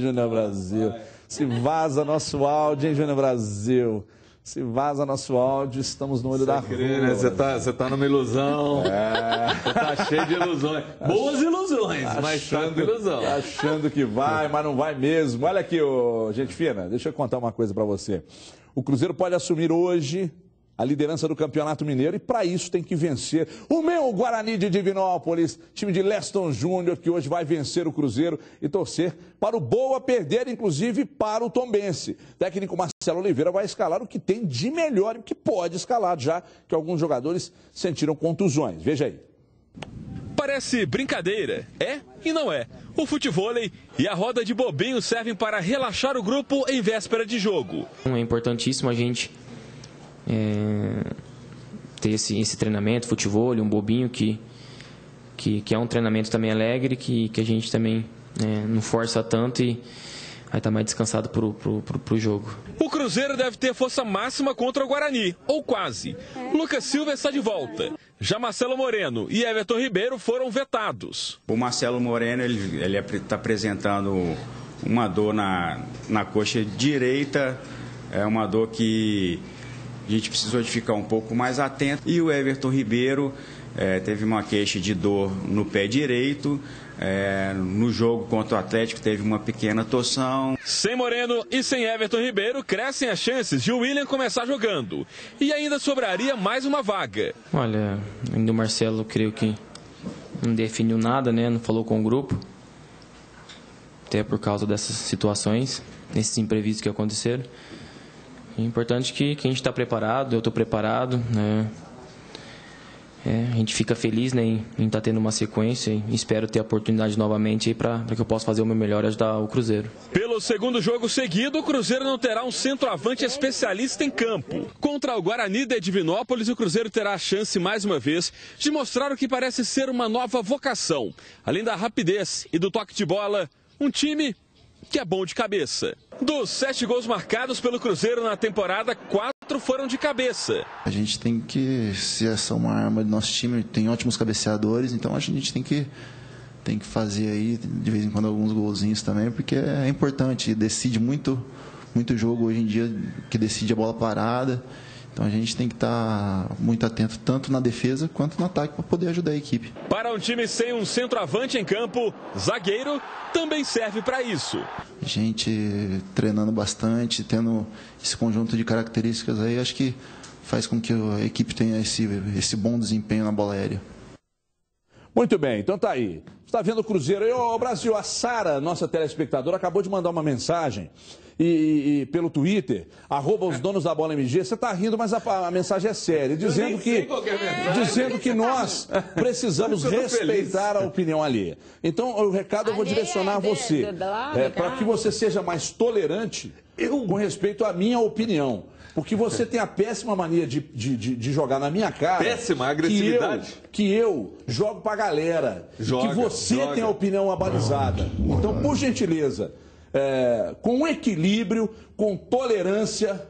Júnior Brasil. Se vaza nosso áudio, hein, Júnior Brasil? Se vaza nosso áudio, estamos no olho da rua. Né? Você tá numa ilusão. Você tá cheio de ilusões. Boas ilusões, mas tá com ilusão. Achando que vai, mas não vai mesmo. Olha aqui, gente fina, deixa eu contar uma coisa para você. O Cruzeiro pode assumir hoje a liderança do Campeonato Mineiro e para isso tem que vencer o meu Guarani de Divinópolis, time de Leston Júnior, que hoje vai vencer o Cruzeiro e torcer para o Boa perder, inclusive para o Tombense. O técnico Marcelo Oliveira vai escalar o que tem de melhor e o que pode escalar, já que alguns jogadores sentiram contusões. Veja aí. Parece brincadeira, é e não é. O futevôlei e a roda de bobinho servem para relaxar o grupo em véspera de jogo. É importantíssimo a gente ter esse treinamento, futevôlei, um bobinho, que é um treinamento também alegre, que a gente também não força tanto e vai estar mais descansado pro jogo. O Cruzeiro deve ter força máxima contra o Guarani, ou quase. Lucas Silva está de volta. Já Marcelo Moreno e Everton Ribeiro foram vetados. O Marcelo Moreno ele está apresentando uma dor na coxa direita, é uma dor que a gente precisou de ficar um pouco mais atento. E o Everton Ribeiro teve uma queixa de dor no pé direito. No jogo contra o Atlético teve uma pequena torção. Sem Moreno e sem Everton Ribeiro, crescem as chances de o William começar jogando. E ainda sobraria mais uma vaga. Olha, ainda o Marcelo, creio que não definiu nada, né? Não falou com o grupo. Até por causa dessas situações, esses imprevistos que aconteceram. É importante que a gente está preparado, eu estou preparado, né? A gente fica feliz, né, em estar tendo uma sequência e espero ter a oportunidade novamente para que eu possa fazer o meu melhor e ajudar o Cruzeiro. Pelo segundo jogo seguido, o Cruzeiro não terá um centroavante especialista em campo. Contra o Guarani de Divinópolis, o Cruzeiro terá a chance, mais uma vez, de mostrar o que parece ser uma nova vocação. Além da rapidez e do toque de bola, um time que é bom de cabeça. Dos 7 gols marcados pelo Cruzeiro na temporada, 4 foram de cabeça. A gente tem que, se essa é uma arma do nosso time, tem ótimos cabeceadores, então a gente tem que fazer aí de vez em quando alguns golzinhos também, porque é importante, decide muito jogo hoje em dia, que decide a bola parada. Então a gente tem que estar muito atento tanto na defesa quanto no ataque para poder ajudar a equipe. Para um time sem um centroavante em campo, zagueiro também serve para isso. A gente treinando bastante, tendo esse conjunto de características aí, acho que faz com que a equipe tenha esse bom desempenho na bola aérea. Muito bem, então tá aí. Você está vendo o Cruzeiro. Ô, Brasil, a Sara, nossa telespectadora, acabou de mandar uma mensagem e pelo Twitter, @os donos da bola MG. Você está rindo, mas a mensagem é séria, dizendo que nós precisamos respeitar a opinião alheia. Então, o recado eu vou direcionar a você, para que você seja mais tolerante com respeito à minha opinião. Porque você tem a péssima mania de jogar na minha cara. Péssima agressividade. Que eu jogo pra galera. Que você tem a opinião abalizada. Então, por gentileza, com equilíbrio, com tolerância,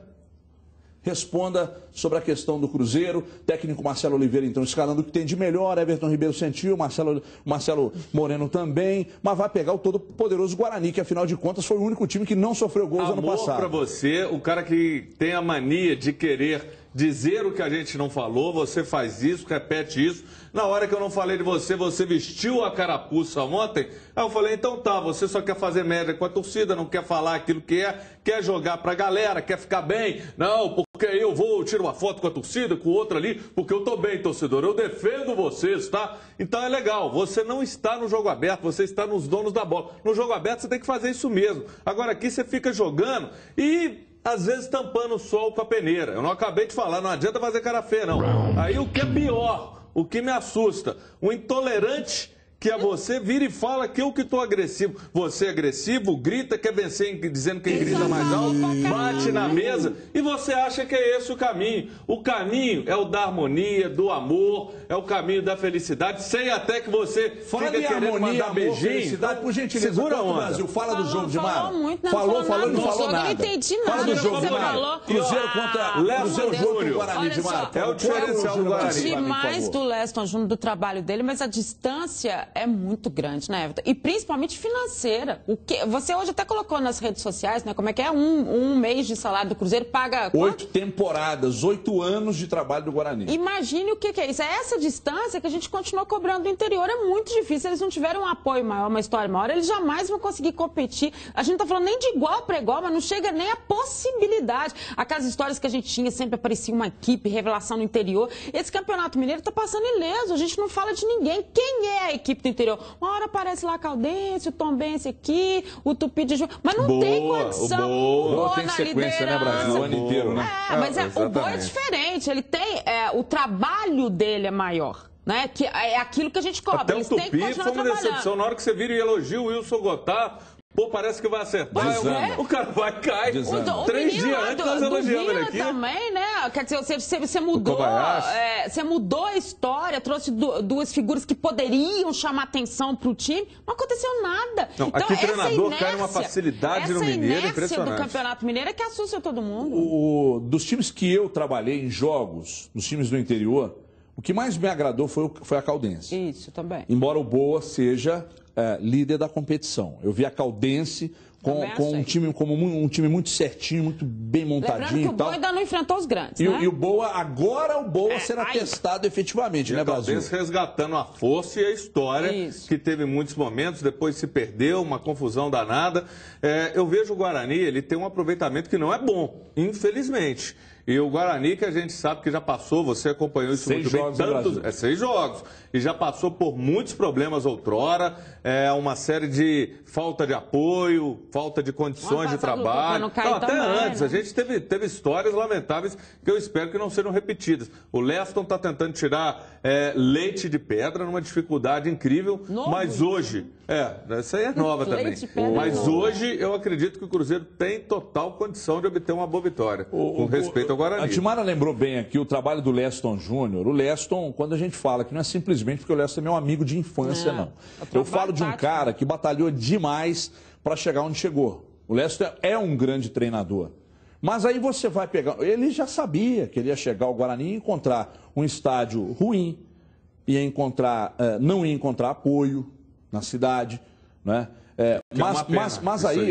responda sobre a questão do Cruzeiro. Técnico Marcelo Oliveira, então, escalando o que tem de melhor. Everton Ribeiro sentiu, Marcelo Moreno também. Mas vai pegar o todo-poderoso Guarani, que afinal de contas foi o único time que não sofreu gols ano passado. Amor pra você, o cara que tem a mania de querer dizer o que a gente não falou, você faz isso, repete isso. Na hora que eu não falei de você, você vestiu a carapuça ontem. Aí eu falei, então tá, você só quer fazer média com a torcida, não quer falar aquilo que quer jogar pra galera, quer ficar bem. Não, porque eu tiro uma foto com a torcida, com o outro ali, porque eu tô bem, torcedor. Eu defendo vocês, tá? Então é legal, você não está no jogo aberto, você está nos donos da bola. No jogo aberto você tem que fazer isso mesmo. Agora aqui você fica jogando e às vezes tampando o sol com a peneira. Eu não acabei de falar, não adianta fazer cara feia, não. Aí o que é pior, o que me assusta, o intolerante que é você, vira e fala que eu que estou agressivo. Você é agressivo, grita, quer vencer dizendo quem grita mais alto, bate na mesa e você acha que é esse o caminho. O caminho é o da harmonia, do amor, é o caminho da felicidade, sem até que você fica querendo mandar beijinho. Por gentileza, segura a onda. Brasil, fala do jogo de Mar. Falou e não falou nada. Eu não entendi nada. Fala do jogo de Mar. Falou. Cruzeiro contra Leston Júnior. Guarani de Mar. É o diferencial do Guarani. Eu entendi mais do Leston Júnior, do trabalho dele, mas a distância carga é muito grande, né, Everton? E principalmente financeira. Você hoje até colocou nas redes sociais, né? Como é que é? Um mês de salário do Cruzeiro paga... 8 temporadas, 8 anos de trabalho do Guarani. Imagine o que é isso. É essa distância que a gente continua cobrando do interior. É muito difícil. Se eles não tiverem um apoio maior, uma história maior, eles jamais vão conseguir competir. A gente não está falando nem de igual para igual, mas não chega nem a possibilidade. Aquelas histórias que a gente tinha, sempre aparecia uma equipe, revelação no interior. Esse Campeonato Mineiro está passando ileso. A gente não fala de ninguém. Quem é a equipe do interior? Uma hora aparece lá a Caldense, o Tombense aqui, o Tupi de Ju... Mas não tem condição. Boa tem sequência, né, Brasil? O ano inteiro, né? Mas o Boa é diferente. Ele tem... o trabalho dele é maior. Né? Que é aquilo que a gente cobra. Até eles o Tupi foi uma decepção. Na hora que você vira e elogia o Wilson Gotar, pô, parece que vai acertar. O cara vai cair. 3 dias antes nós elogiamos ele aqui. Também, né? Quer dizer, você mudou. Você mudou a história, trouxe duas figuras que poderiam chamar atenção para o time. Não aconteceu nada. Não, então, aqui o treinador cai numa facilidade no Mineiro impressionante. Do Campeonato Mineiro é que assusta todo mundo. Dos times que eu trabalhei em jogos, nos times do interior, o que mais me agradou foi a Caldense. Isso, também. Embora o Boa seja líder da competição. Eu vi a Caldense com um time muito certinho, muito bem montadinho. Lembrando que o Boa ainda não enfrentou os grandes, né? E o Boa, agora o Boa será testado efetivamente, né, Brasil? A Caldense resgatando a força e a história, que teve muitos momentos, depois se perdeu, uma confusão danada. Eu vejo o Guarani, ele tem um aproveitamento que não é bom, infelizmente. E o Guarani, que a gente sabe que já passou, você acompanhou isso muito bem, 6 jogos, e já passou por muitos problemas outrora, uma série de falta de apoio, falta de condições de trabalho. Até antes, a gente teve histórias lamentáveis que eu espero que não sejam repetidas. O Leston está tentando tirar leite de pedra numa dificuldade incrível, mas hoje... essa aí é nova também. Mas hoje eu acredito que o Cruzeiro tem total condição de obter uma boa vitória, com respeito ao Guarani. A Timara lembrou bem aqui o trabalho do Leston Júnior. O Leston, quando a gente fala que não é simplesmente porque o Leston é meu amigo de infância, não. Eu falo de um cara que batalhou demais para chegar onde chegou. O Leston é um grande treinador. Mas aí você vai pegar... Ele já sabia que ele ia chegar ao Guarani e encontrar um estádio ruim, não ia encontrar apoio na cidade, né?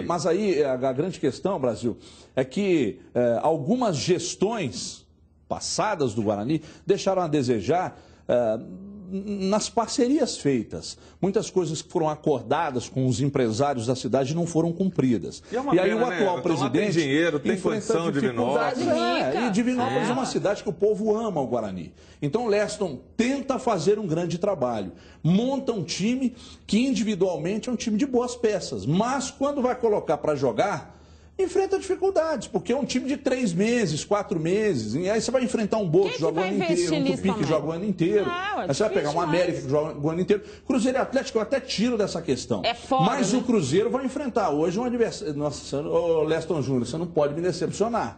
Mas aí a grande questão, Brasil, é que algumas gestões passadas do Guarani deixaram a desejar nas parcerias feitas. Muitas coisas que foram acordadas com os empresários da cidade não foram cumpridas. E aí o atual presidente tem dinheiro, tem condição de Divinópolis. E Divinópolis é uma cidade que o povo ama o Guarani. Então o Leston tenta fazer um grande trabalho. Monta um time que individualmente é um time de boas peças. Mas quando vai colocar para jogar, enfrenta dificuldades, porque é um time de 3 meses, 4 meses, e aí você vai enfrentar um Boa que joga o ano inteiro, um Tupi que joga o ano inteiro, aí você vai pegar um América que joga o ano inteiro. Cruzeiro e Atlético eu até tiro dessa questão. Mas o Cruzeiro vai enfrentar hoje um adversário. Nossa, Leston Júnior, você não pode me decepcionar.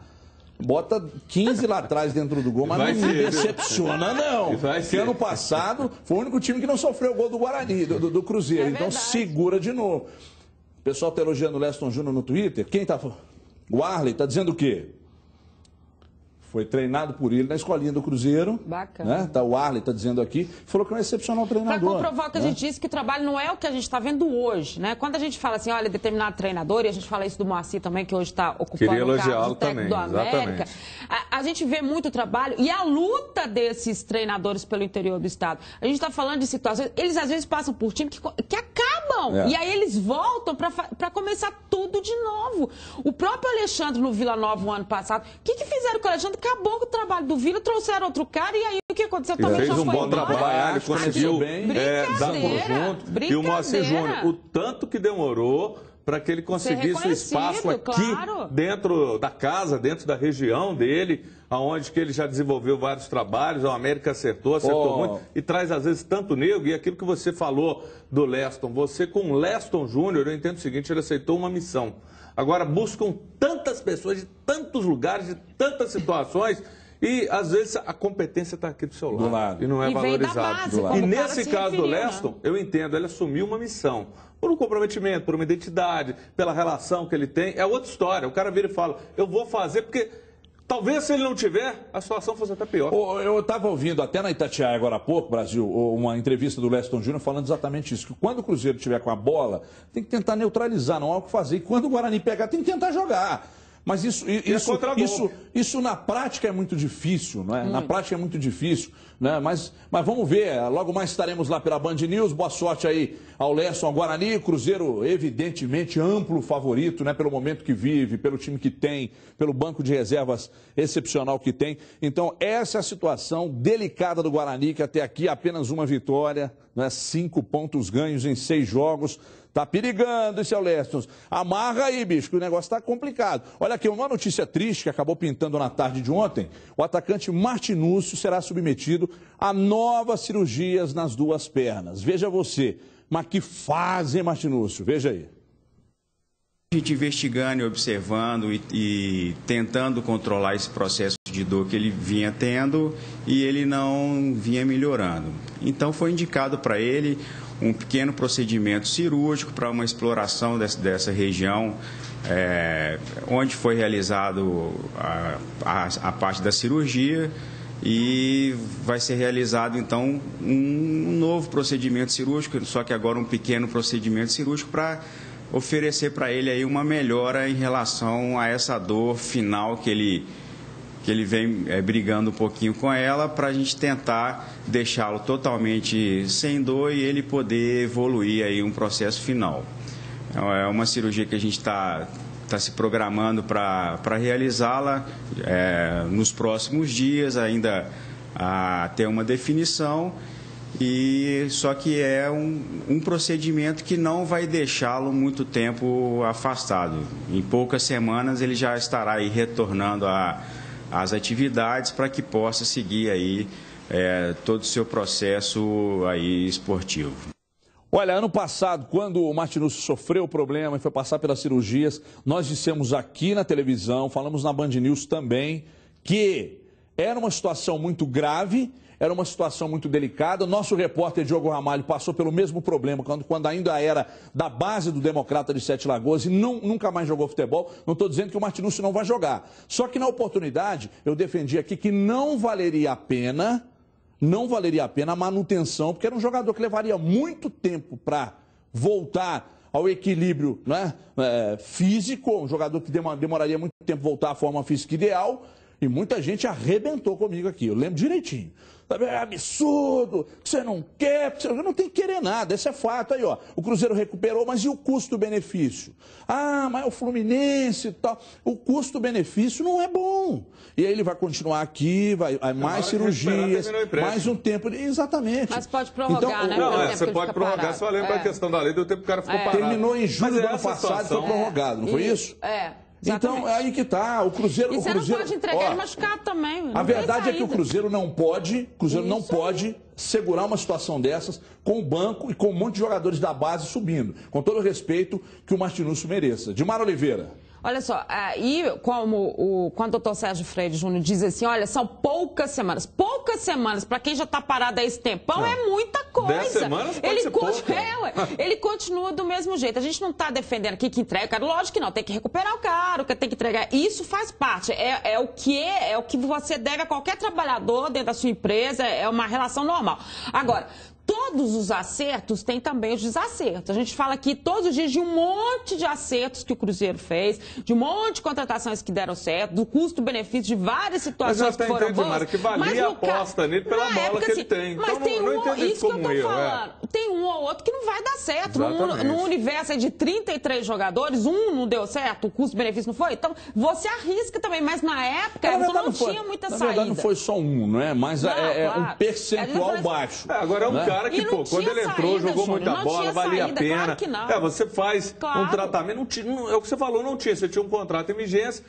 Bota 15 lá atrás dentro do gol, mas não me decepciona, não. Porque ano passado foi o único time que não sofreu o gol do Guarani, do Cruzeiro. Então segura de novo. O pessoal está elogiando o Leston Júnior no Twitter. Quem está falando? O Arley está dizendo o quê? Foi treinado por ele na escolinha do Cruzeiro. Bacana. Né? O Arley está dizendo aqui. Falou que é um excepcional treinador. Para comprovar o que a gente disse, que o trabalho não é o que a gente está vendo hoje. Né? Quando a gente fala assim, olha, determinado treinador, e a gente fala isso do Moacir também, que hoje está ocupando o cargo de técnico do América, a gente vê muito trabalho e a luta desses treinadores pelo interior do estado. A gente está falando de situações, eles às vezes passam por time que acabam. E aí eles voltam para começar tudo de novo. O próprio Alexandre no Vila Nova o ano passado, o que fizeram com o Alexandre? Acabou com o trabalho do Vila, trouxeram outro cara e aí o que aconteceu também já foi embora. Fez um bom trabalho, conseguiu dar conjunto. E o Moacir Júnior, o tanto que demorou para que ele conseguisse o espaço aqui dentro da casa, dentro da região dele, aonde que ele já desenvolveu vários trabalhos, o América acertou muito, e traz às vezes tanto nego, e aquilo que você falou do Leston, você com o Leston Júnior, eu entendo o seguinte, ele aceitou uma missão. Agora buscam tantas pessoas de tantos lugares, de tantas situações, e às vezes a competência está aqui do seu lado, e não é valorizado. E nesse caso do Leston, eu entendo, ele assumiu uma missão. Por um comprometimento, por uma identidade, pela relação que ele tem, é outra história. O cara vira e fala, eu vou fazer porque Talvez se ele não tiver, a situação fosse até pior. Eu estava ouvindo até na Itatiaia agora há pouco, Brasil, uma entrevista do Leston Júnior falando exatamente isso, que quando o Cruzeiro tiver com a bola, tem que tentar neutralizar, não há o que fazer. E quando o Guarani pegar, tem que tentar jogar. Mas isso na prática é muito difícil, não é? Na prática é muito difícil, né? Mas vamos ver, logo mais estaremos lá pela Band News. Boa sorte aí ao Leston, ao Guarani. Cruzeiro, evidentemente, amplo favorito, né? Pelo momento que vive, pelo time que tem, pelo banco de reservas excepcional que tem. Então, essa é a situação delicada do Guarani, que até aqui apenas uma vitória, né? 5 pontos ganhos em 6 jogos. Tá perigando esse Leston. Amarra aí, bicho, que o negócio tá complicado. Olha aqui, uma notícia triste que acabou pintando na tarde de ontem. O atacante Martinúcio será submetido a novas cirurgias nas 2 pernas. Veja você. Mas que fase, hein, Martinúcio? Veja aí. A gente investigando e observando e tentando controlar esse processo de dor que ele vinha tendo e ele não vinha melhorando. Então foi indicado para ele um pequeno procedimento cirúrgico para uma exploração dessa região, onde foi realizado a parte da cirurgia, e vai ser realizado então um novo procedimento cirúrgico, só que agora um pequeno procedimento cirúrgico para oferecer para ele aí uma melhora em relação a essa dor final que ele vem brigando um pouquinho com ela, para a gente tentar deixá-lo totalmente sem dor e ele poder evoluir aí um processo final. É uma cirurgia que a gente está se programando para realizá-la nos próximos dias, ainda a ter uma definição, e só que é um procedimento que não vai deixá-lo muito tempo afastado. Em poucas semanas ele já estará aí retornando às atividades para que possa seguir aí todo o seu processo aí esportivo. Olha, ano passado, quando o Martinúcio sofreu o problema e foi passar pelas cirurgias, nós dissemos aqui na televisão, falamos na Band News também, que era uma situação muito grave, era uma situação muito delicada. Nosso repórter Diogo Ramalho passou pelo mesmo problema quando ainda era da base do Democrata de Sete Lagoas e nunca mais jogou futebol. Não estou dizendo que o Martinúcio não vai jogar. Só que na oportunidade eu defendi aqui que não valeria a pena a manutenção, porque era um jogador que levaria muito tempo para voltar ao equilíbrio, né, físico, um jogador que demoraria muito tempo voltar à forma física ideal, e muita gente arrebentou comigo aqui, eu lembro direitinho. É absurdo, você não quer, você não tem que querer nada, esse é fato. Aí, ó, o Cruzeiro recuperou, mas e o custo-benefício? Ah, mas o Fluminense e tal, o custo-benefício não é bom. E aí ele vai continuar aqui, vai mais cirurgias, mais um tempo. Exatamente. Mas pode prorrogar, então, né? Não, você pode prorrogar, só lembra a questão da lei do tempo que o cara ficou parado. Terminou em julho do ano passado e foi prorrogado, não foi isso? Exatamente. Então, é aí que tá. O Cruzeiro. E você não pode entregar ele machucado também. A verdade é que o Cruzeiro não pode, segurar uma situação dessas com o banco e com um monte de jogadores da base subindo. Com todo o respeito que o Martinúcio mereça. Dimar Oliveira. Olha só, e quando o doutor Sérgio Freire Júnior diz assim, olha, são poucas semanas para quem já está parado há esse tempão, é muita coisa. 10 semanas pode ser pouco. Ele continua do mesmo jeito. A gente não está defendendo aqui que entrega o cara, lógico que não, tem que recuperar o cara, tem que entregar. Isso faz parte, é o que você deve a qualquer trabalhador dentro da sua empresa, é uma relação normal. Agora, todos os acertos têm também os desacertos. A gente fala aqui todos os dias de um monte de acertos que o Cruzeiro fez, de um monte de contratações que deram certo, do custo-benefício de várias situações que foram boas. Mara, que valia a aposta nele pela bola que ele tem. Mas então, tem não entendo isso como que eu tô falando. Tem um ou outro que não vai dar certo. No universo de 33 jogadores, um não deu certo, o custo-benefício não foi. Então, você arrisca também, mas na época você não tinha muita saída. Na verdade, não foi só um, não é? Mas um percentual baixo. Agora é um cara que, quando ele entrou, jogou muita bola, valia a pena. Claro você faz um tratamento, é o que você falou, não tinha. Você tinha um contrato em vigência,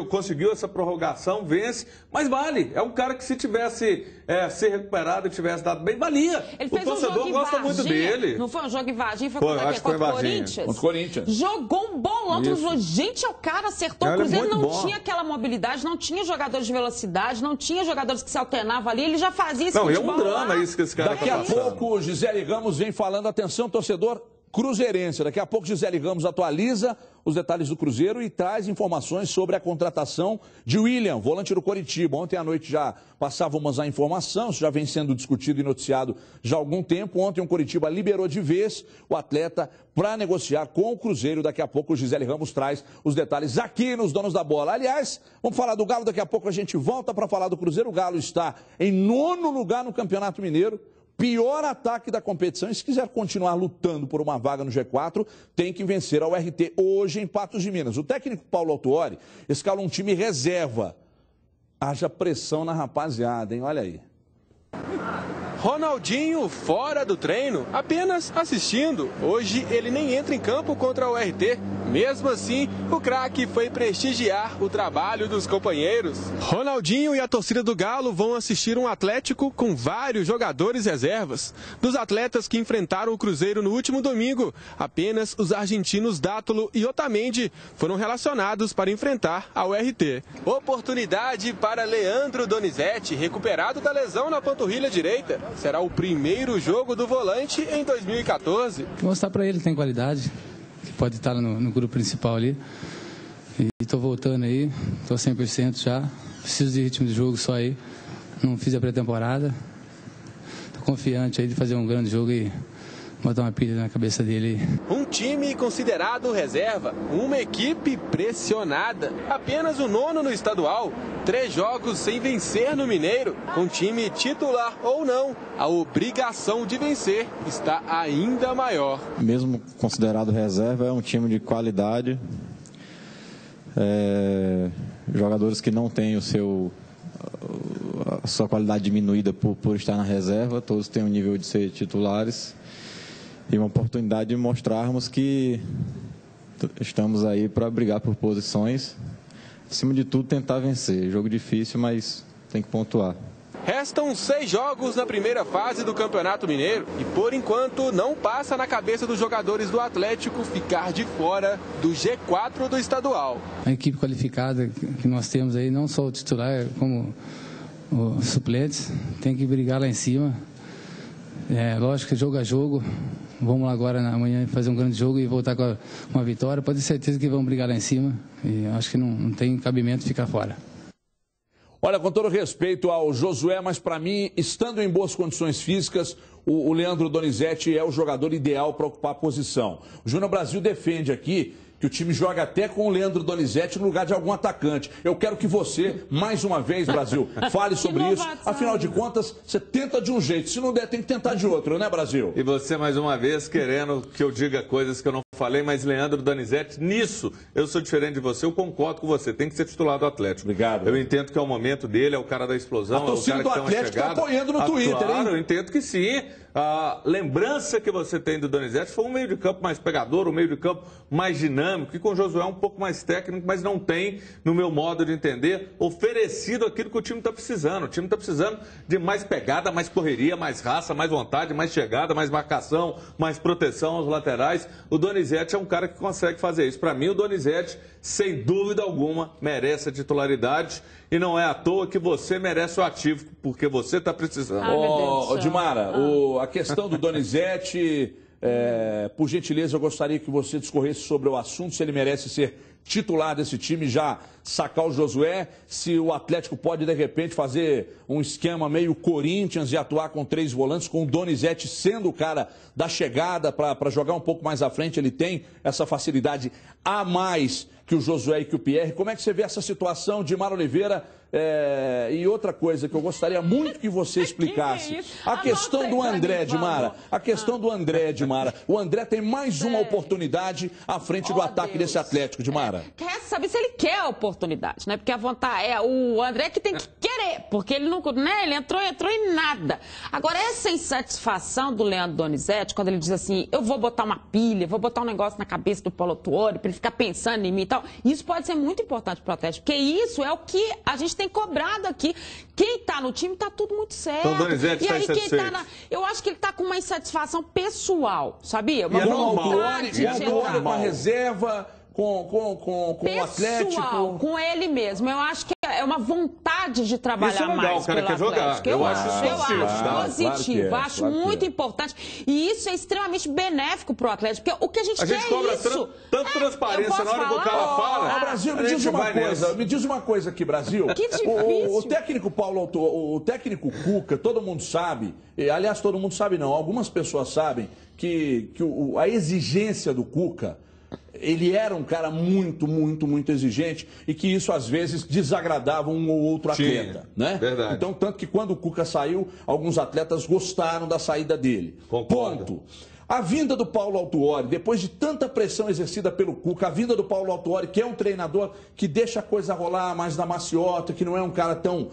conseguiu essa prorrogação, vence, mas vale. É um cara que se tivesse se recuperado e tivesse dado bem, valia. O torcedor gosta muito dele. Não foi um jogo em Varginha, foi contra o Corinthians? Contra o Corinthians. Jogou um bolão, gente, o cara acertou. O Cruzeiro não tinha aquela mobilidade, não tinha jogadores de velocidade, não tinha jogadores que se alternavam ali, ele já fazia isso. Não, é um drama isso que esse cara Daqui a pouco, Gisele Ramos vem falando, atenção, torcedor, cruzeirense. Daqui a pouco Gisele Ramos atualiza os detalhes do Cruzeiro e traz informações sobre a contratação de William, volante do Coritiba. Ontem à noite já passávamos a informação, isso já vem sendo discutido e noticiado já há algum tempo. Ontem o Coritiba liberou de vez o atleta para negociar com o Cruzeiro. Daqui a pouco o Gisele Ramos traz os detalhes aqui nos Donos da Bola. Aliás, vamos falar do Galo, daqui a pouco a gente volta para falar do Cruzeiro. O Galo está em 9º lugar no Campeonato Mineiro. Pior ataque da competição, e se quiser continuar lutando por uma vaga no G4, tem que vencer ao RT hoje em Patos de Minas. O técnico Paulo Autuori escala um time reserva. Haja pressão na rapaziada, hein? Olha aí. Ronaldinho fora do treino, apenas assistindo. Hoje ele nem entra em campo contra o RT. Mesmo assim, o craque foi prestigiar o trabalho dos companheiros. Ronaldinho e a torcida do Galo vão assistir um Atlético com vários jogadores reservas. Dos atletas que enfrentaram o Cruzeiro no último domingo, apenas os argentinos Dátulo e Otamendi foram relacionados para enfrentar ao RT. Oportunidade para Leandro Donizete, recuperado da lesão na panturrilha direita. Será o primeiro jogo do volante em 2014. Vou mostrar para ele que tem qualidade, que pode estar no grupo principal ali. E estou voltando aí, estou 100% já. Preciso de ritmo de jogo só aí. Não fiz a pré-temporada. Estou confiante aí de fazer um grande jogo e botar uma pilha na cabeça dele. Um time considerado reserva, uma equipe pressionada. Apenas o 9º no estadual. 3 jogos sem vencer no Mineiro. Com time titular ou não, a obrigação de vencer está ainda maior. Mesmo considerado reserva, é um time de qualidade. Jogadores que não têm a sua qualidade diminuída por estar na reserva. Todos têm um nível de ser titulares. E uma oportunidade de mostrarmos que estamos aí para brigar por posições. Acima de tudo, tentar vencer. Jogo difícil, mas tem que pontuar. Restam 6 jogos na primeira fase do Campeonato Mineiro. E, por enquanto, não passa na cabeça dos jogadores do Atlético ficar de fora do G4 do estadual. A equipe qualificada que nós temos aí, não só o titular, como os suplentes, tem que brigar lá em cima. Lógico que jogo a jogo. Vamos lá agora amanhã fazer um grande jogo e voltar com uma vitória. Pode ter certeza que vão brigar lá em cima. E acho que não tem cabimento ficar fora. Olha, com todo respeito ao Josué, mas para mim, estando em boas condições físicas, o Leandro Donizete é o jogador ideal para ocupar a posição. O Júnior Brasil defende aqui que o time joga até com o Leandro Donizete no lugar de algum atacante. Eu quero que você, mais uma vez, Brasil, fale sobre isso. Afinal de contas, você tenta de um jeito. Se não der, tem que tentar de outro, né, Brasil? E você, mais uma vez, querendo que eu diga coisas que eu não falei, mas Leandro Donizete, nisso, eu sou diferente de você, eu concordo com você. Tem que ser titular do Atlético. Obrigado. Eu entendo que é o momento dele, é o cara da explosão. A torcida é o cara do Atlético está apoiando no Twitter, claro, hein? Eu entendo que sim. A lembrança que você tem do Donizete foi um meio de campo mais pegador, um meio de campo mais dinâmico, e com o Josué um pouco mais técnico, mas não tem, no meu modo de entender, oferecido aquilo que o time está precisando. O time está precisando de mais pegada, mais correria, mais raça, mais vontade, mais chegada, mais marcação, mais proteção aos laterais. O Donizete é um cara que consegue fazer isso. Para mim, o Donizete, sem dúvida alguma, merece a titularidade. E não é à toa que você merece o ativo, porque você está precisando. Dimara, a questão do Donizete, por gentileza, eu gostaria que você discorresse sobre o assunto, se ele merece ser titular desse time, já sacar o Josué, se o Atlético pode, de repente, fazer um esquema meio Corinthians e atuar com 3 volantes, com o Donizete sendo o cara da chegada para jogar um pouco mais à frente, ele tem essa facilidade a mais que o Josué e que o Pierre. Como é que você vê essa situação, Dimara Oliveira? E outra coisa que eu gostaria muito que você explicasse. A questão do André, Dimara. A questão do André, Dimara. O André tem mais uma oportunidade à frente do ataque desse Atlético, Dimara. Quer saber se ele quer a oportunidade, né? Porque a vontade o André que tem que querer, porque ele não, né? Ele entrou em nada. Agora, essa insatisfação do Leandro Donizete, quando ele diz assim, eu vou botar uma pilha, vou botar um negócio na cabeça do Paulo Autuori para ele ficar pensando em mim e tal, isso pode ser muito importante para o Atlético, porque isso é o que a gente tem cobrado aqui. Quem está no time está tudo muito certo. Então, Donizete está insatisfeito. Eu acho que ele está com uma insatisfação pessoal, sabia? E é normal. Uma reserva com o Atlético. Com ele mesmo. Eu acho que é uma vontade de trabalhar isso é legal, mais o cara pelo quer jogar. Atlético. Eu acho positivo, claro acho muito importante. E isso é extremamente benéfico para o Atlético, porque o que a gente quer cobra é isso. Tanto transparência na hora que o cara fala. Brasil, me diz uma coisa aqui, Brasil. Que difícil. O técnico o técnico Cuca, todo mundo sabe, aliás, todo mundo sabe não, algumas pessoas sabem que a exigência do Cuca, ele era um cara muito exigente e que isso às vezes desagradava um ou outro atleta, né? Verdade. Então, tanto que quando o Cuca saiu, alguns atletas gostaram da saída dele. Concordo. Ponto. A vinda do Paulo Autuori, depois de tanta pressão exercida pelo Cuca, a vinda do Paulo Autuori, que é um treinador que deixa a coisa rolar mais na maciota, que não é um cara tão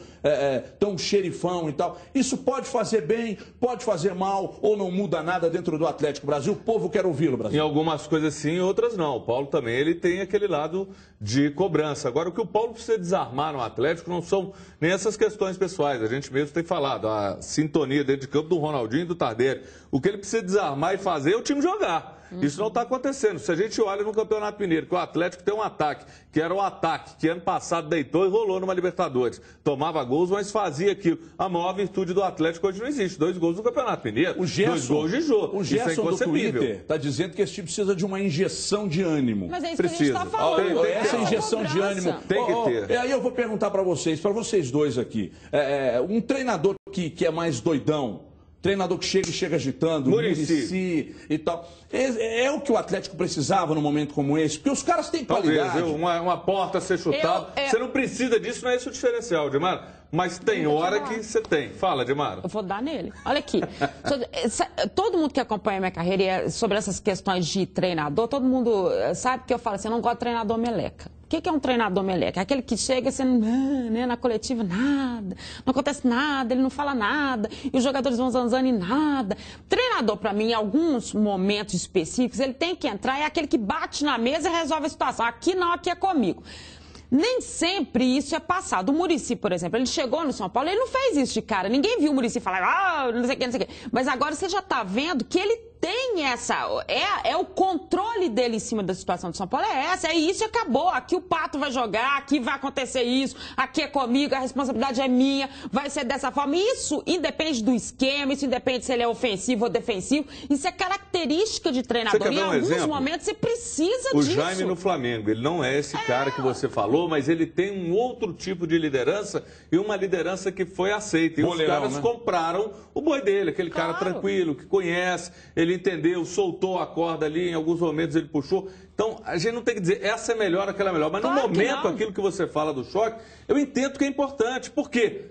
xerifão e tal, isso pode fazer bem, pode fazer mal, ou não muda nada dentro do Atlético Brasil? O povo quer ouvi-lo, Brasil. Em algumas coisas sim, em outras não. O Paulo também, ele tem aquele lado de cobrança. Agora, o que o Paulo precisa desarmar no Atlético não são nem essas questões pessoais. A gente mesmo tem falado, a sintonia dentro de campo do Ronaldinho e do Tardelli. O que ele precisa desarmar e fazer é o time jogar. Isso não está acontecendo. Se a gente olha no Campeonato Mineiro, que o Atlético tem um ataque, que era um ataque que ano passado deitou e rolou numa Libertadores. Tomava gols, mas fazia aquilo. A maior virtude do Atlético hoje não existe. 2 gols no Campeonato Mineiro. 2 gols de jogo. O Gerson do Twitter está dizendo que esse time precisa de uma injeção de ânimo. Mas é isso que a gente está falando. Essa injeção de ânimo tem que ter. E aí eu vou perguntar para vocês dois aqui. Um treinador que é mais doidão, treinador que chega agitando, Muricy e tal. É o que o Atlético precisava num momento como esse? Porque os caras têm qualidade. Talvez, uma porta a ser chutada. Você não precisa disso, não é esse o diferencial, Dimara. Mas tem hora que você tem. Fala, Dimara. Eu vou dar nele. Olha aqui. Todo mundo que acompanha a minha carreira sobre essas questões de treinador, todo mundo sabe que eu falo assim, eu não gosto de treinador meleca. O que é um treinador meleca? É aquele que chega sendo, né, na coletiva, nada, não acontece nada, ele não fala nada, e os jogadores vão zanzando e nada. Treinador, para mim, em alguns momentos específicos, ele tem que entrar, é aquele que bate na mesa e resolve a situação. Aqui não, aqui é comigo. Nem sempre isso é passado. O Muricy, por exemplo, ele chegou no São Paulo, ele não fez isso de cara. Ninguém viu o Muricy falar, não sei o que, não sei o que. Mas agora você já está vendo que ele tem essa... É o controle dele em cima da situação de São Paulo, é isso e acabou. Aqui o Pato vai jogar, aqui vai acontecer isso, aqui é comigo, a responsabilidade é minha, vai ser dessa forma. Isso independe do esquema, isso independe se ele é ofensivo ou defensivo. Isso é característica de treinador. Em alguns momentos você precisa disso. O Jaime no Flamengo, ele não é esse cara que você falou, mas ele tem um outro tipo de liderança e uma liderança que foi aceita. E os caras compraram o boi dele, aquele cara tranquilo, que conhece, ele entendeu, soltou a corda ali, em alguns momentos ele puxou. Então, a gente não tem que dizer, essa é melhor, aquela é melhor. Mas no momento, aquilo que você fala do choque, eu entendo que é importante. Por quê?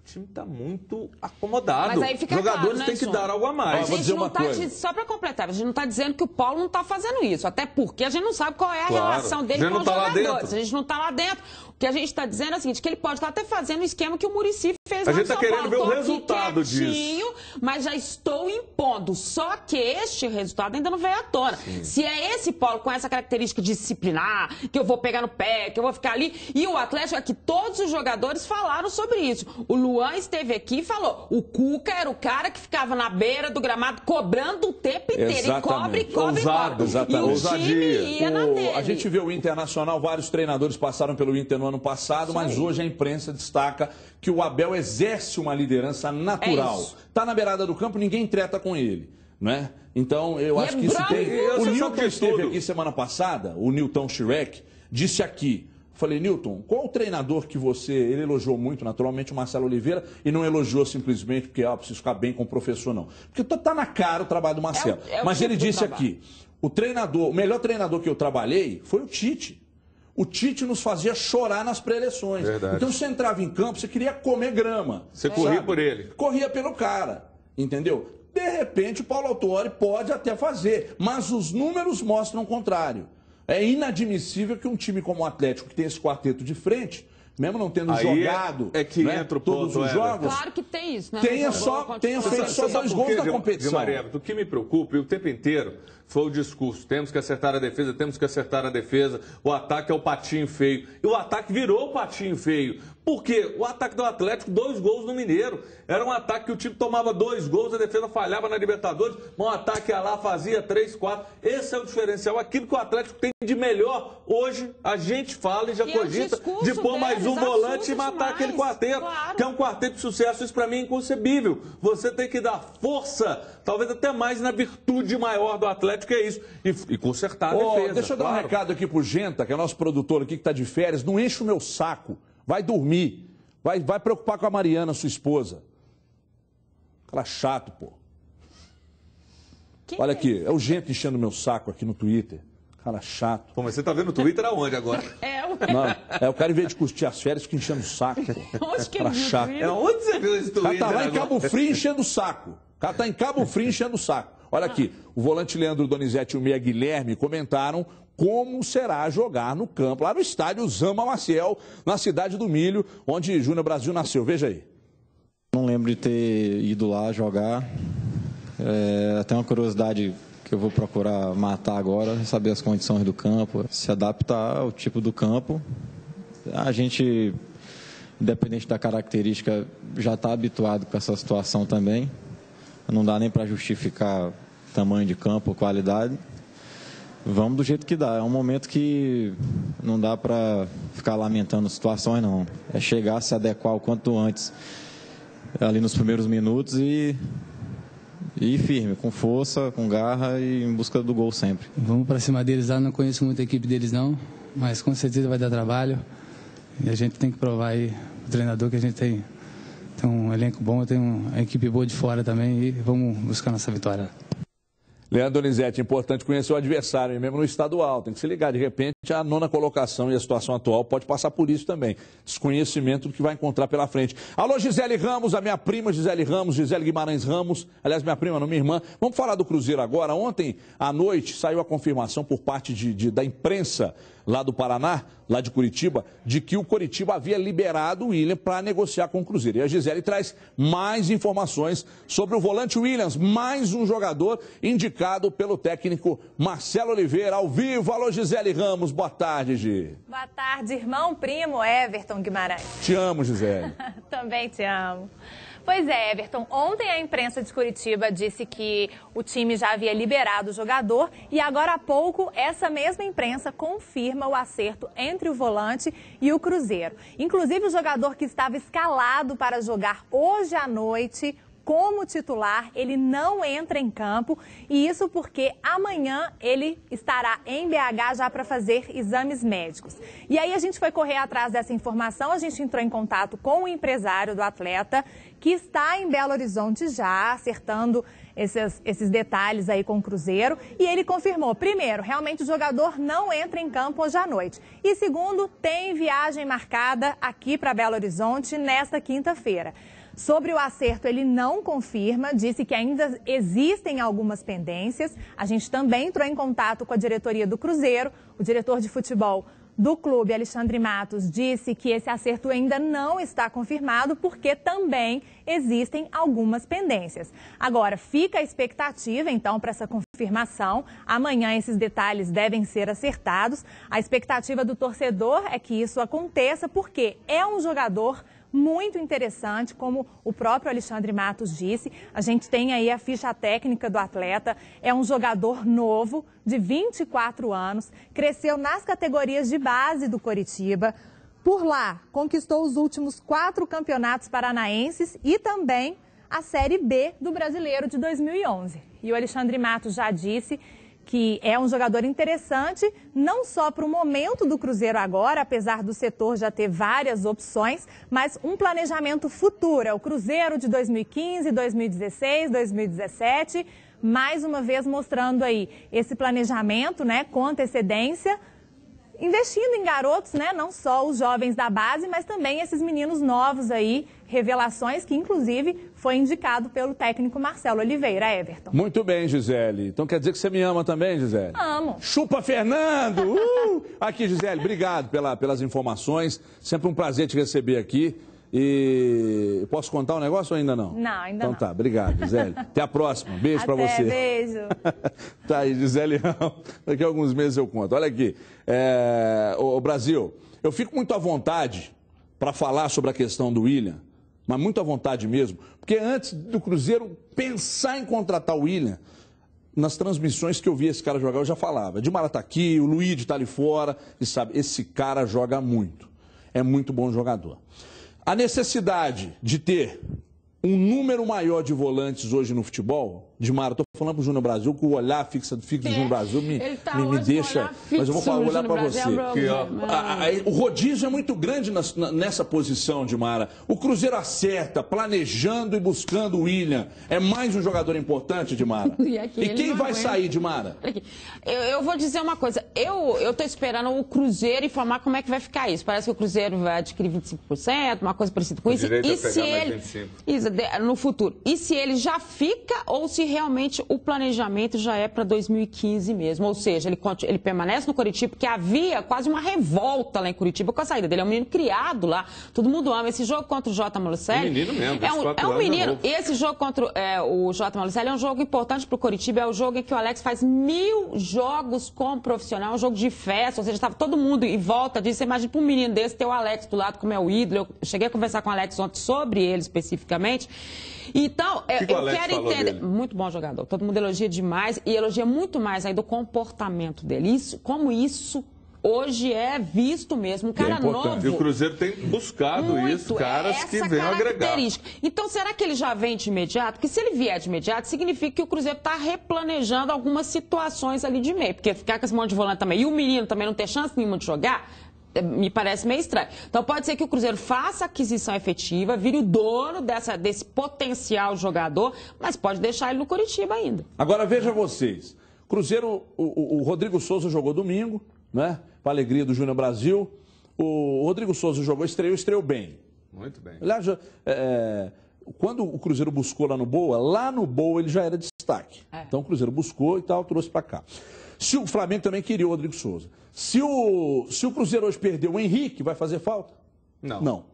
O time está muito acomodado. Mas aí fica jogadores claro, têm que dar algo a mais. A gente não tá só para completar, a gente não está dizendo que o Paulo não está fazendo isso. Até porque a gente não sabe qual é a relação dele com os jogadores. A gente não está lá dentro. O que a gente está dizendo é o seguinte, que ele pode estar até fazendo o esquema que o Muricy fez lá no São Paulo. A gente está querendo ver o resultado disso. Mas já estou impondo. Só que este resultado ainda não veio à tona. Sim. Se é esse Paulo com essa característica disciplinar, que eu vou pegar no pé, que eu vou ficar ali... E o Atlético, aqui todos os jogadores falaram sobre isso. O Luan esteve aqui e falou, o Cuca era o cara que ficava na beira do gramado cobrando o tempo inteiro. Exatamente. E cobre. Exatamente. E o time ia na dele. A gente vê o Internacional, vários treinadores passaram pelo Inter no ano passado, mas hoje a imprensa destaca que o Abel exerce uma liderança natural. Está na beirada do campo, ninguém treta com ele, né? Então, eu acho que isso tem... O Nilton esteve aqui semana passada, o Nilton Schreck, disse aqui, falei, Nilton, qual o treinador que você... Ele elogiou muito, naturalmente, o Marcelo Oliveira, e não elogiou simplesmente porque, preciso ficar bem com o professor, não. Porque está na cara o trabalho do Marcelo. Mas ele disse aqui, o melhor treinador que eu trabalhei foi o Tite. O Tite nos fazia chorar nas pré-eleições. Então, você entrava em campo, você queria comer grama. Você corria por ele. Corria pelo cara, entendeu? De repente, o Paulo Autuori pode até fazer, mas os números mostram o contrário. É inadmissível que um time como o Atlético, que tem esse quarteto de frente, mesmo não tendo jogado entra todos os jogos... Claro que tem isso, né? Tenha feito só 2 gols na competição. O que me preocupa, e o tempo inteiro, foi o discurso. Temos que acertar a defesa, temos que acertar a defesa. O ataque é o patinho feio. E o ataque virou o patinho feio. Porque o ataque do Atlético, 2 gols no Mineiro. Era um ataque que o time tomava 2 gols, a defesa falhava na Libertadores, mas um ataque ia lá, fazia 3, 4. Esse é o diferencial. Aquilo que o Atlético tem de melhor, hoje a gente fala e já cogita de pôr mais um volante e matar aquele quarteto, claro, que é um quarteto de sucesso. Isso para mim é inconcebível. Você tem que dar força, talvez até mais na virtude maior do Atlético, que é isso, e consertar a defesa. Deixa eu dar um recado aqui pro Genta, que é nosso produtor aqui, que está de férias. Não enche o meu saco. Vai dormir. Vai preocupar com a Mariana, sua esposa. Cara chato, pô. Olha aqui, é o Genta enchendo o meu saco aqui no Twitter. Cara chato. Pô, mas você tá vendo o Twitter aonde agora? Não, o cara, em vez de curtir as férias, fica enchendo o saco. Onde que ele chato. Onde você viu esse Twitter? O cara tá lá em Cabo Frio enchendo o saco. O cara tá em Cabo Frio enchendo o saco. Olha aqui, o volante Leandro Donizete e o meia Guilherme comentaram como será jogar no campo, lá no estádio Zama Maciel, na cidade do Milho, onde Júnior Brasil nasceu. Veja aí. Não lembro de ter ido lá jogar. Até uma curiosidade que eu vou procurar matar agora, saber as condições do campo, se adaptar ao tipo do campo. A gente, independente da característica, já está habituado com essa situação também. Não dá nem para justificar tamanho de campo, qualidade. Vamos do jeito que dá. É um momento que não dá para ficar lamentando situações, não. É chegar, se adequar o quanto antes ali nos primeiros minutos e firme, com força, com garra e em busca do gol sempre. Vamos para cima deles lá. Não conheço muito a equipe deles, não, mas com certeza vai dar trabalho. E a gente tem que provar aí, o treinador, que a gente tem um elenco bom, tem uma equipe boa de fora também e vamos buscar nossa vitória. Leandro Donizete, importante conhecer o adversário, mesmo no estadual. Tem que se ligar, de repente, a 9ª colocação e a situação atual pode passar por isso também. Desconhecimento do que vai encontrar pela frente. Alô, Gisele Ramos, a minha prima Gisele Ramos, Gisele Guimarães Ramos. Aliás, minha prima, não minha irmã. Vamos falar do Cruzeiro agora. Ontem à noite saiu a confirmação por parte da imprensa lá do Paraná, lá de Curitiba, de que o Coritiba havia liberado o William para negociar com o Cruzeiro. E a Gisele traz mais informações sobre o volante Williams, mais um jogador indicado pelo técnico Marcelo Oliveira, ao vivo. Alô, Gisele Ramos, boa tarde, Gi. Boa tarde, irmão, primo Everton Guimarães. Te amo, Gisele. Também te amo. Pois é, Everton, ontem a imprensa de Curitiba disse que o time já havia liberado o jogador e agora há pouco essa mesma imprensa confirma o acerto entre o volante e o Cruzeiro. Inclusive o jogador que estava escalado para jogar hoje à noite como titular, ele não entra em campo, e isso porque amanhã ele estará em BH já para fazer exames médicos. E aí a gente foi correr atrás dessa informação, a gente entrou em contato com o empresário do atleta, que está em Belo Horizonte já, acertando esses detalhes aí com o Cruzeiro, e ele confirmou, primeiro, realmente o jogador não entra em campo hoje à noite, e segundo, tem viagem marcada aqui para Belo Horizonte nesta quinta-feira. Sobre o acerto, ele não confirma, disse que ainda existem algumas pendências. A gente também entrou em contato com a diretoria do Cruzeiro. O diretor de futebol do clube, Alexandre Matos, disse que esse acerto ainda não está confirmado porque também existem algumas pendências. Agora, fica a expectativa, então, para essa confirmação. Amanhã esses detalhes devem ser acertados. A expectativa do torcedor é que isso aconteça porque é um jogador muito interessante, como o próprio Alexandre Matos disse. A gente tem aí a ficha técnica do atleta, é um jogador novo, de 24 anos, cresceu nas categorias de base do Coritiba. Por lá, conquistou os últimos 4 campeonatos paranaenses e também a Série B do Brasileiro de 2011. E o Alexandre Matos já disse que é um jogador interessante, não só para o momento do Cruzeiro agora, apesar do setor já ter várias opções, mas um planejamento futuro. É o Cruzeiro de 2015, 2016, 2017, mais uma vez mostrando aí esse planejamento, né, com antecedência, investindo em garotos, né, não só os jovens da base, mas também esses meninos novos aí, revelações que inclusive foi indicado pelo técnico Marcelo Oliveira, Everton. Muito bem, Gisele. Então quer dizer que você me ama também, Gisele? Amo. Chupa, Fernando! Aqui, Gisele, obrigado pelas informações. Sempre um prazer te receber aqui. E posso contar um negócio ou ainda não? Não, ainda não. Então tá, obrigado, Gisele. Até a próxima. Beijo pra você. Beijo. Tá aí, Gisele. Daqui a alguns meses eu conto. Olha aqui. Ô, Brasil, eu fico muito à vontade para falar sobre a questão do William, mas muito à vontade mesmo, porque antes do Cruzeiro pensar em contratar o William, nas transmissões que eu vi esse cara jogar, eu já falava. Edmar tá aqui, o Luigi está ali fora, e sabe, esse cara joga muito. É muito bom jogador. A necessidade de ter um número maior de volantes hoje no futebol, Edmar, eu estou falando para o Júnior Brasil, que o olhar fixo do Júnior Brasil me deixa... Mas eu vou olhar para você. O rodízio é muito grande nessa posição, Edmar. O Cruzeiro acerta, planejando e buscando o William. É mais um jogador importante, Edmar. E quem vai sair, Edmar? Eu vou dizer uma coisa. Eu estou esperando o Cruzeiro informar como é que vai ficar isso. Parece que o Cruzeiro vai adquirir 25%, uma coisa parecida com isso. E se ele... no futuro. E se ele já fica ou se realmente o planejamento já é para 2015 mesmo. Ou seja, ele permanece no Coritiba, porque havia quase uma revolta lá em Curitiba com a saída dele. É um menino criado lá, todo mundo ama. Esse jogo contra o J. Malucelli... menino mesmo, é um menino. Esse jogo contra o J. Malucelli é um jogo importante para o Coritiba. É o jogo em que o Alex faz 1000 jogos como profissional. É um jogo de festa, ou seja, estava todo mundo em volta disso. Você imagina para um menino desse ter o Alex do lado, como é o ídolo. Eu cheguei a conversar com o Alex ontem sobre ele especificamente. Então, eu quero entender. Dele? Muito bom jogador. Todo mundo elogia demais e elogia muito mais aí do comportamento dele. Como isso hoje é visto mesmo. Um cara novo. E o Cruzeiro tem buscado isso, caras que venham agregar. Então, será que ele já vem de imediato? Porque se ele vier de imediato, significa que o Cruzeiro está replanejando algumas situações ali de meio. Porque ficar com esse monte de volante também e o menino também não ter chance nenhuma de jogar, me parece meio estranho. Então, pode ser que o Cruzeiro faça aquisição efetiva, vire o dono desse potencial jogador, mas pode deixar ele no Coritiba ainda. Agora, veja vocês. Cruzeiro, o Rodrigo Souza jogou domingo, né? Para a alegria do Júnior Brasil. O Rodrigo Souza estreou bem. Muito bem. Aliás, quando o Cruzeiro buscou lá no Boa ele já era destaque. Então, o Cruzeiro buscou e tal, trouxe para cá. Se o Flamengo também queria o Rodrigo Souza. Se o Cruzeiro hoje perdeu o Henrique, vai fazer falta? Não.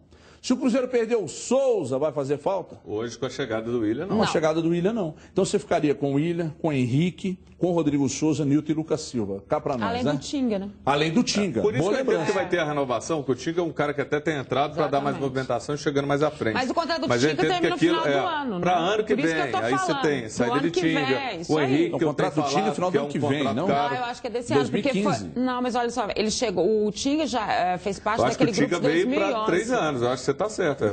Se o Cruzeiro perdeu o Souza, vai fazer falta? Hoje, com a chegada do William, não. Com a chegada do William, não. Então, você ficaria com o William, com o Henrique, com o Rodrigo Souza, Nilton e Lucas Silva. Cá pra nós, Além do Tinga, né? Além do Tinga. Por isso que vai ter a renovação, porque o Tinga é um cara que até tem entrado para dar mais movimentação e chegando mais à frente. Mas o contrato do Tinga termina no final do ano, né? Para ano que vem. Aí você tem saída de Tinga, o Henrique, o contrato do Tinga no final do ano que vem, não? Eu acho que é desse ano. 2015. Não, mas olha só, ele chegou, o Tinga já fez parte daquele grupo de 2011. Eu acho que o Tinga veio para 3 anos, eu acho que você está certo.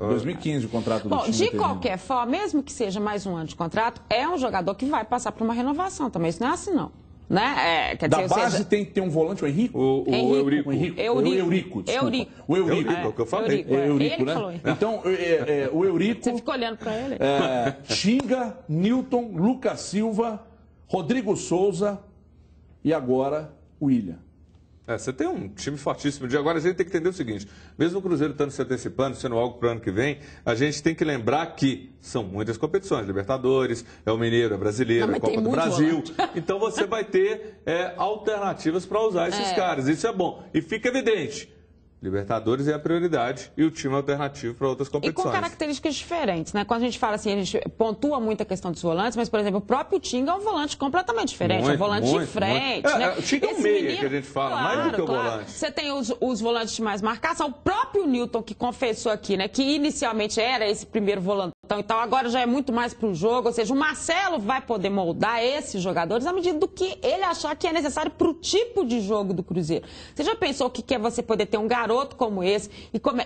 2015 o contrato do Tinga. De qualquer forma, mesmo que seja mais um ano de contrato, é um jogador que vai passar por uma renovação também. Isso não é assim, não. Né? Da base tem que ter um volante, o Henrique? O Eurico. Eurico, é o que eu falei. Eurico, né? Então, o Eurico... Você ficou olhando para ele? Tinga, Nilton, Lucas Silva, Rodrigo Souza e agora o William. Você tem um time fortíssimo. Agora a gente tem que entender o seguinte, mesmo o Cruzeiro estando se antecipando, sendo algo para o ano que vem, a gente tem que lembrar que são muitas competições, Libertadores, é o Mineiro, é Brasileiro, é a Copa do Brasil. Então você vai ter alternativas para usar esses caras. Isso é bom. E fica evidente, Libertadores é a prioridade e o time alternativo para outras competições. E com características diferentes, né? Quando a gente fala assim, a gente pontua muito a questão dos volantes, mas, por exemplo, o próprio Tinga é um volante completamente diferente, é um volante de frente, né? O Tinga é o meia que a gente fala, mais do que o volante. Você tem os volantes de mais marcação, o próprio Nilton que confessou aqui, né? Que inicialmente era esse primeiro volantão e tal, agora já é muito mais para o jogo, ou seja, o Marcelo vai poder moldar esses jogadores à medida do que ele achar que é necessário para o tipo de jogo do Cruzeiro. Você já pensou o que é você poder ter um garoto como esse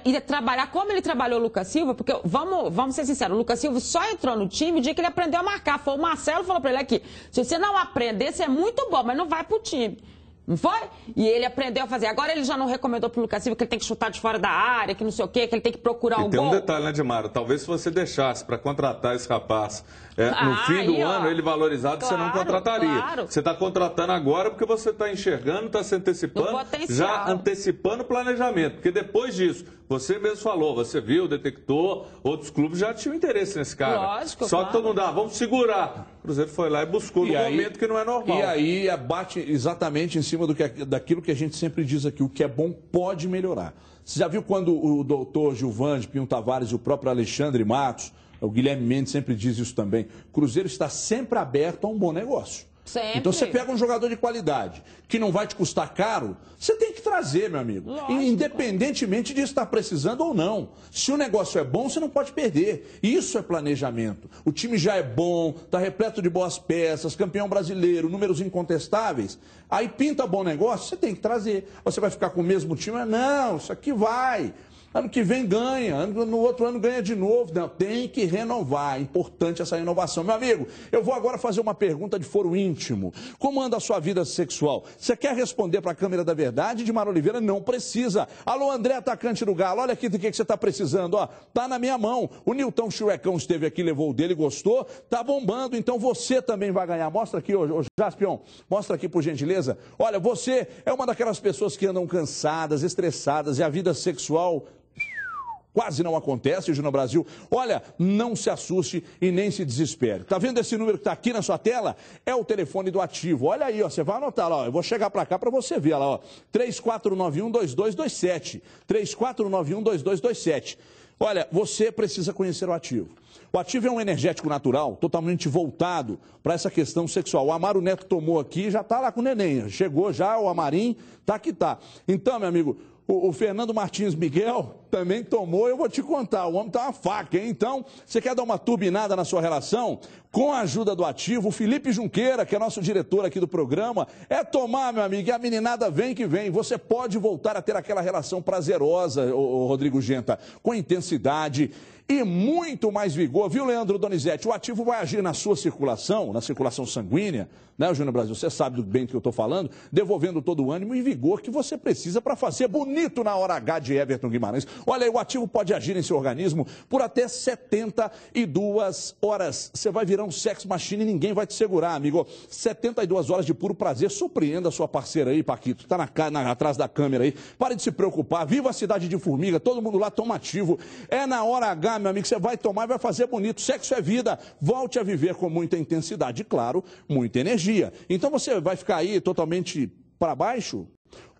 e trabalhar como ele trabalhou o Lucas Silva? Porque, vamos ser sinceros, o Lucas Silva só entrou no time o dia que ele aprendeu a marcar. Foi o Marcelo que falou para ele aqui, se você não aprender, você é muito bom, mas não vai pro time. Não foi? E ele aprendeu a fazer. Agora ele já não recomendou pro Lucas Silva que ele tem que chutar de fora da área, que não sei o quê, que ele tem que procurar o gol. Tem um detalhe, né, Dimara? Talvez se você deixasse para contratar esse rapaz no fim do ano, ele valorizado, você não contrataria. Claro. Você está contratando agora porque você está enxergando, está se antecipando, já antecipando o planejamento. Porque depois disso, você mesmo falou, você viu, detectou, outros clubes já tinham interesse nesse cara. Lógico, Só que todo mundo, vamos segurar. O Cruzeiro foi lá e buscou no momento que não é normal. E aí bate exatamente em cima daquilo que a gente sempre diz aqui, o que é bom pode melhorar. Você já viu quando o doutor Gilvande, Pinho Tavares e o próprio Alexandre Matos, o Guilherme Mendes sempre diz isso também, o Cruzeiro está sempre aberto a um bom negócio. Sempre. Então você pega um jogador de qualidade, que não vai te custar caro, você tem que trazer, meu amigo. Lógico. Independentemente de estar precisando ou não. Se o negócio é bom, você não pode perder. Isso é planejamento. O time já é bom, está repleto de boas peças, campeão brasileiro, números incontestáveis. Aí pinta bom negócio, você tem que trazer. Você vai ficar com o mesmo time? Não, isso aqui vai. Ano que vem ganha, no outro ano ganha de novo. Não, tem que renovar, é importante essa renovação. Meu amigo, eu vou agora fazer uma pergunta de foro íntimo. Como anda a sua vida sexual? Você quer responder para a câmera da verdade? Edmar Oliveira não precisa. Alô, André, atacante do Galo, olha aqui do que você está precisando. Ó, tá na minha mão. O Nilton Churecão esteve aqui, levou o dele, gostou, tá bombando, então você também vai ganhar. Mostra aqui, ô Jaspion, mostra aqui por gentileza. Olha, você é uma daquelas pessoas que andam cansadas, estressadas e a vida sexual quase não acontece hoje no Brasil. Olha, não se assuste e nem se desespere. Tá vendo esse número que está aqui na sua tela? É o telefone do Ativo. Olha aí, ó, você vai anotar lá, ó. Eu vou chegar para cá para você ver lá, ó. 3491-2227. 3491-2227. Olha, você precisa conhecer o Ativo. O Ativo é um energético natural, totalmente voltado para essa questão sexual. O Amaro Neto tomou aqui e já está lá com o neném. Chegou já, o Amarim, tá que tá. Então, meu amigo, o Fernando Martins Miguel também tomou, eu vou te contar, o homem tá uma faca, hein? Então, você quer dar uma turbinada na sua relação? Com a ajuda do Ativo, o Felipe Junqueira, que é nosso diretor aqui do programa, é tomar, meu amigo, e a meninada vem que vem. Você pode voltar a ter aquela relação prazerosa, o Rodrigo Genta, com intensidade e muito mais vigor, viu, Leandro Donizete? O Ativo vai agir na sua circulação, na circulação sanguínea, né, Júnior Brasil? Você sabe bem do que eu estou falando, devolvendo todo o ânimo e vigor que você precisa para fazer bonito na hora H de Everton Guimarães. Olha aí, o Ativo pode agir em seu organismo por até 72 horas. Você vai virar um sex machine e ninguém vai te segurar, amigo. 72 horas de puro prazer. Surpreenda a sua parceira aí, Paquito. Está atrás da câmera aí. Pare de se preocupar. Viva a cidade de Formiga. Todo mundo lá toma Ativo. É na hora H, meu amigo, você vai tomar e vai fazer bonito. Sexo é vida. Volte a viver com muita intensidade. E, claro, muita energia. Então você vai ficar aí totalmente para baixo?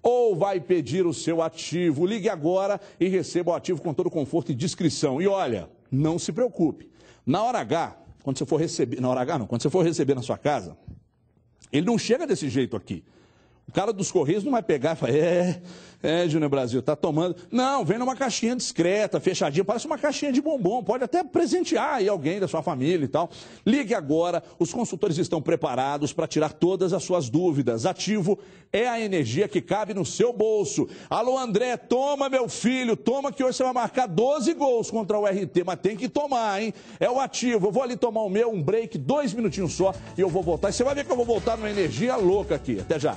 Ou vai pedir o seu Ativo? Ligue agora e receba o Ativo com todo conforto e discrição. E olha, não se preocupe. Na hora H, quando você for receber, na hora H não, quando você for receber na sua casa, ele não chega desse jeito aqui. O cara dos Correios não vai pegar e falar, Júnior Brasil, tá tomando. Não, vem numa caixinha discreta, fechadinha, parece uma caixinha de bombom, pode até presentear aí alguém da sua família e tal. Ligue agora, os consultores estão preparados para tirar todas as suas dúvidas. Ativo é a energia que cabe no seu bolso. Alô, André, toma, meu filho, toma que hoje você vai marcar 12 gols contra o RT, mas tem que tomar, hein? É o Ativo, eu vou ali tomar o meu, um break, 2 minutinhos só, e eu vou voltar. E você vai ver que eu vou voltar numa energia louca aqui. Até já.